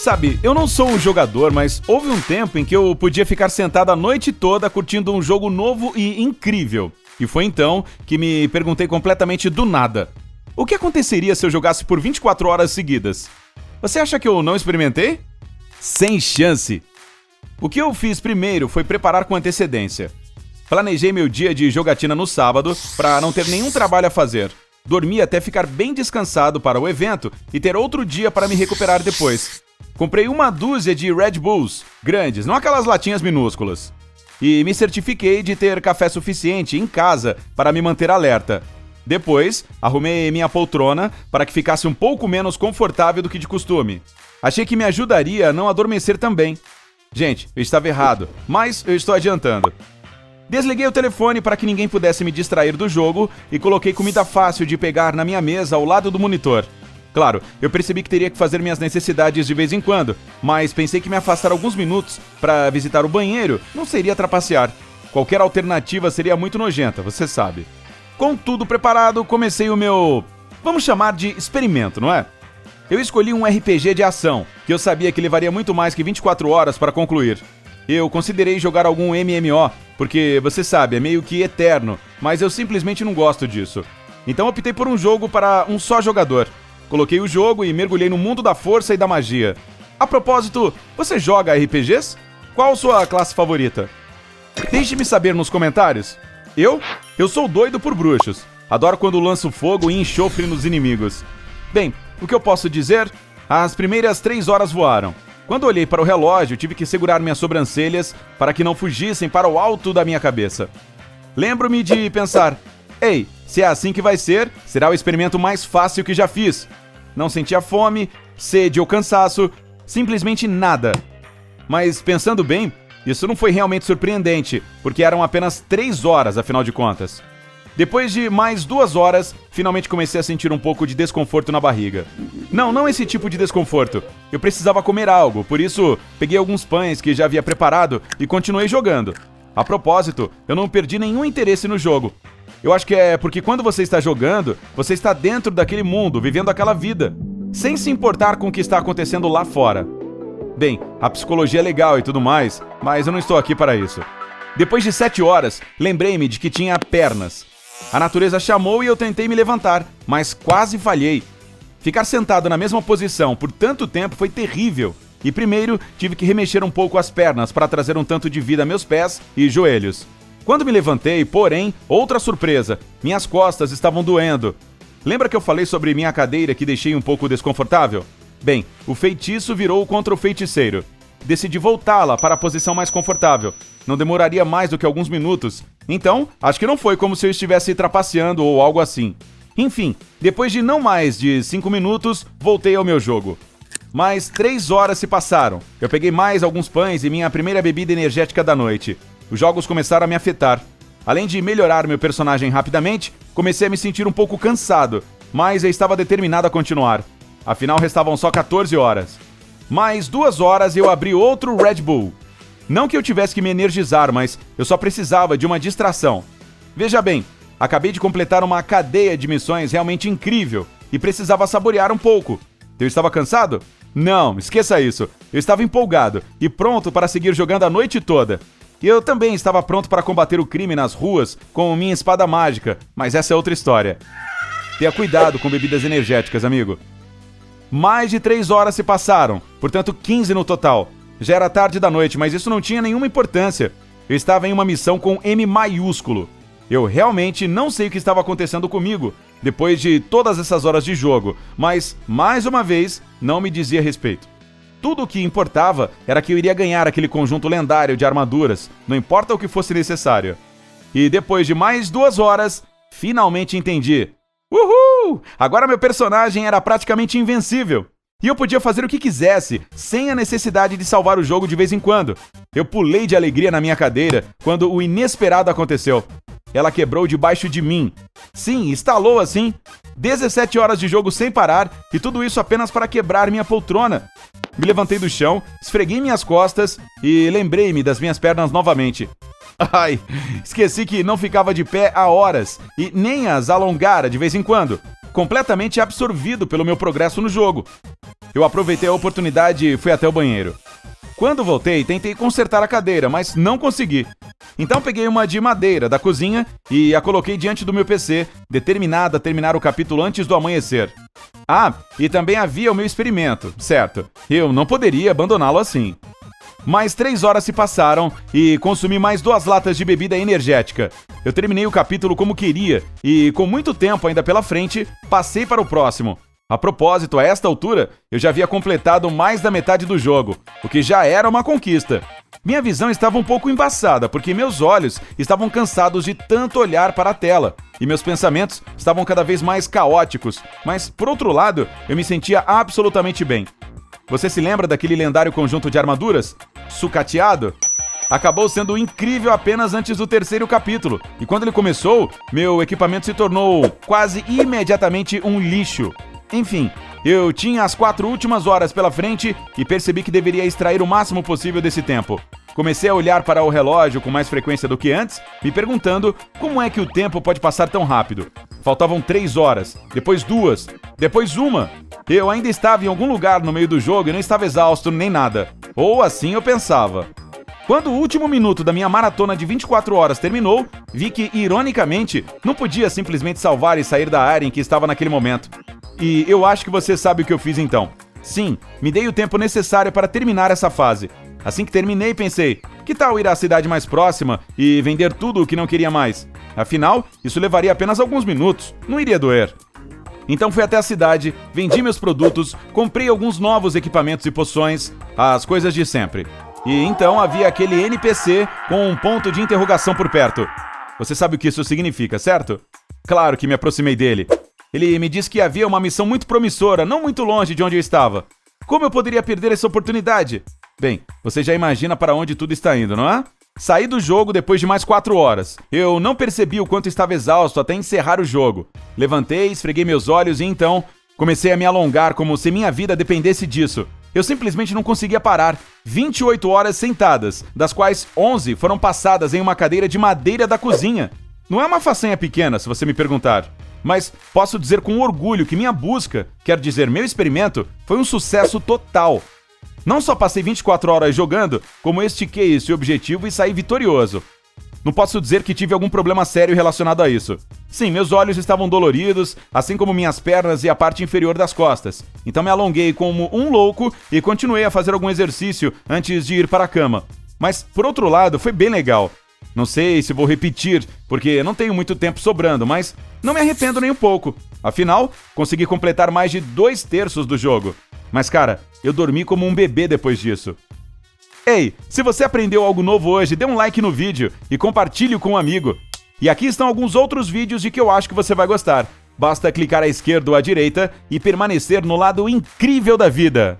Sabe, eu não sou um jogador, mas houve um tempo em que eu podia ficar sentado a noite toda curtindo um jogo novo e incrível. E foi então que me perguntei completamente do nada: o que aconteceria se eu jogasse por 24 horas seguidas? Você acha que eu não experimentei? Sem chance! O que eu fiz primeiro foi preparar com antecedência. Planejei meu dia de jogatina no sábado para não ter nenhum trabalho a fazer. Dormi até ficar bem descansado para o evento e ter outro dia para me recuperar depois. Comprei uma dúzia de Red Bulls, grandes, não aquelas latinhas minúsculas. E me certifiquei de ter café suficiente em casa para me manter alerta. Depois, arrumei minha poltrona para que ficasse um pouco menos confortável do que de costume. Achei que me ajudaria a não adormecer também. Gente, eu estava errado, mas eu estou adiantando. Desliguei o telefone para que ninguém pudesse me distrair do jogo e coloquei comida fácil de pegar na minha mesa ao lado do monitor. Claro, eu percebi que teria que fazer minhas necessidades de vez em quando, mas pensei que me afastar alguns minutos para visitar o banheiro não seria trapacear. Qualquer alternativa seria muito nojenta, você sabe. Com tudo preparado, comecei o meu, vamos chamar de experimento, não é? Eu escolhi um RPG de ação, que eu sabia que levaria muito mais que 24 horas para concluir. Eu considerei jogar algum MMO, porque, você sabe, é meio que eterno, mas eu simplesmente não gosto disso. Então optei por um jogo para um só jogador. Coloquei o jogo e mergulhei no mundo da força e da magia. A propósito, você joga RPGs? Qual sua classe favorita? Deixe-me saber nos comentários. Eu sou doido por bruxos. Adoro quando lanço fogo e enxofre nos inimigos. Bem, o que eu posso dizer? As primeiras 3 horas voaram. Quando olhei para o relógio, tive que segurar minhas sobrancelhas para que não fugissem para o alto da minha cabeça. Lembro-me de pensar: ei, se é assim que vai ser, será o experimento mais fácil que já fiz. Não sentia fome, sede ou cansaço, simplesmente nada. Mas pensando bem, isso não foi realmente surpreendente, porque eram apenas 3 horas, afinal de contas. Depois de mais 2 horas, finalmente comecei a sentir um pouco de desconforto na barriga. Não esse tipo de desconforto. Eu precisava comer algo, por isso peguei alguns pães que já havia preparado e continuei jogando. A propósito, eu não perdi nenhum interesse no jogo. Eu acho que é porque quando você está jogando, você está dentro daquele mundo, vivendo aquela vida, sem se importar com o que está acontecendo lá fora. Bem, a psicologia é legal e tudo mais, mas eu não estou aqui para isso. Depois de 7 horas, lembrei-me de que tinha pernas. A natureza chamou e eu tentei me levantar, mas quase falhei. Ficar sentado na mesma posição por tanto tempo foi terrível. E primeiro, tive que remexer um pouco as pernas para trazer um tanto de vida a meus pés e joelhos. Quando me levantei, porém, outra surpresa. Minhas costas estavam doendo. Lembra que eu falei sobre minha cadeira que deixei um pouco desconfortável? Bem, o feitiço virou contra o feiticeiro. Decidi voltá-la para a posição mais confortável. Não demoraria mais do que alguns minutos. Então, acho que não foi como se eu estivesse trapaceando ou algo assim. Enfim, depois de não mais de 5 minutos, voltei ao meu jogo. Mais 3 horas se passaram. Eu peguei mais alguns pães e minha primeira bebida energética da noite. Os jogos começaram a me afetar. Além de melhorar meu personagem rapidamente, comecei a me sentir um pouco cansado, mas eu estava determinado a continuar. Afinal, restavam só 14 horas. Mais 2 horas e eu abri outro Red Bull. Não que eu tivesse que me energizar, mas eu só precisava de uma distração. Veja bem, acabei de completar uma cadeia de missões realmente incrível e precisava saborear um pouco. Eu estava cansado? Não, esqueça isso. Eu estava empolgado e pronto para seguir jogando a noite toda. Eu também estava pronto para combater o crime nas ruas com minha espada mágica, mas essa é outra história. Tenha cuidado com bebidas energéticas, amigo. Mais de 3 horas se passaram, portanto 15 no total. Já era tarde da noite, mas isso não tinha nenhuma importância. Eu estava em uma missão com M maiúsculo. Eu realmente não sei o que estava acontecendo comigo depois de todas essas horas de jogo, mas, mais uma vez, não me dizia respeito. Tudo o que importava era que eu iria ganhar aquele conjunto lendário de armaduras, não importa o que fosse necessário. E depois de mais 2 horas, finalmente entendi. Uhul! Agora meu personagem era praticamente invencível. E eu podia fazer o que quisesse, sem a necessidade de salvar o jogo de vez em quando. Eu pulei de alegria na minha cadeira quando o inesperado aconteceu. Ela quebrou debaixo de mim. Sim, estalou assim. 17 horas de jogo sem parar e tudo isso apenas para quebrar minha poltrona. Me levantei do chão, esfreguei minhas costas e lembrei-me das minhas pernas novamente. Ai, esqueci que não ficava de pé há horas e nem as alongara de vez em quando, completamente absorvido pelo meu progresso no jogo. eu aproveitei a oportunidade e fui até o banheiro. Quando voltei, tentei consertar a cadeira, mas não consegui. Então peguei uma de madeira da cozinha e a coloquei diante do meu PC, determinada a terminar o capítulo antes do amanhecer. Ah, e também havia o meu experimento, certo? Eu não poderia abandoná-lo assim. Mais 3 horas se passaram e consumi mais 2 latas de bebida energética. Eu terminei o capítulo como queria e, com muito tempo ainda pela frente, passei para o próximo. A propósito, a esta altura, eu já havia completado mais da metade do jogo, o que já era uma conquista. Minha visão estava um pouco embaçada, porque meus olhos estavam cansados de tanto olhar para a tela, e meus pensamentos estavam cada vez mais caóticos, mas, por outro lado, eu me sentia absolutamente bem. Você se lembra daquele lendário conjunto de armaduras? Sucateado? Acabou sendo incrível apenas antes do 3º capítulo, e quando ele começou, meu equipamento se tornou quase imediatamente um lixo. Enfim, eu tinha as 4 últimas horas pela frente e percebi que deveria extrair o máximo possível desse tempo. Comecei a olhar para o relógio com mais frequência do que antes, me perguntando como é que o tempo pode passar tão rápido. Faltavam 3 horas, depois 2, depois 1. Eu ainda estava em algum lugar no meio do jogo e não estava exausto nem nada. Ou assim eu pensava. Quando o último minuto da minha maratona de 24 horas terminou, vi que, ironicamente, não podia simplesmente salvar e sair da área em que estava naquele momento. E eu acho que você sabe o que eu fiz então. Sim, me dei o tempo necessário para terminar essa fase. Assim que terminei, pensei, que tal ir à cidade mais próxima e vender tudo o que não queria mais? Afinal, isso levaria apenas alguns minutos, não iria doer. Então fui até a cidade, vendi meus produtos, comprei alguns novos equipamentos e poções, as coisas de sempre. E então havia aquele NPC com um ponto de interrogação por perto. Você sabe o que isso significa, certo? Claro que me aproximei dele. Ele me disse que havia uma missão muito promissora, não muito longe de onde eu estava. Como eu poderia perder essa oportunidade? Bem, você já imagina para onde tudo está indo, não é? Saí do jogo depois de mais 4 horas. Eu não percebi o quanto estava exausto até encerrar o jogo. Levantei, esfreguei meus olhos e então comecei a me alongar como se minha vida dependesse disso. Eu simplesmente não conseguia parar. 28 horas sentadas, das quais 11 foram passadas em uma cadeira de madeira da cozinha. Não é uma façanha pequena, se você me perguntar. Mas posso dizer com orgulho que minha busca, quer dizer, meu experimento, foi um sucesso total. Não só passei 24 horas jogando, como estiquei esse objetivo e saí vitorioso. Não posso dizer que tive algum problema sério relacionado a isso. Sim, meus olhos estavam doloridos, assim como minhas pernas e a parte inferior das costas. Então me alonguei como um louco e continuei a fazer algum exercício antes de ir para a cama. Mas, por outro lado, foi bem legal. Não sei se vou repetir, porque não tenho muito tempo sobrando, mas não me arrependo nem um pouco. Afinal, consegui completar mais de 2/3 do jogo. Mas cara, eu dormi como um bebê depois disso. Ei, se você aprendeu algo novo hoje, dê um like no vídeo e compartilhe com um amigo. E aqui estão alguns outros vídeos de que eu acho que você vai gostar. Basta clicar à esquerda ou à direita e permanecer no lado incrível da vida.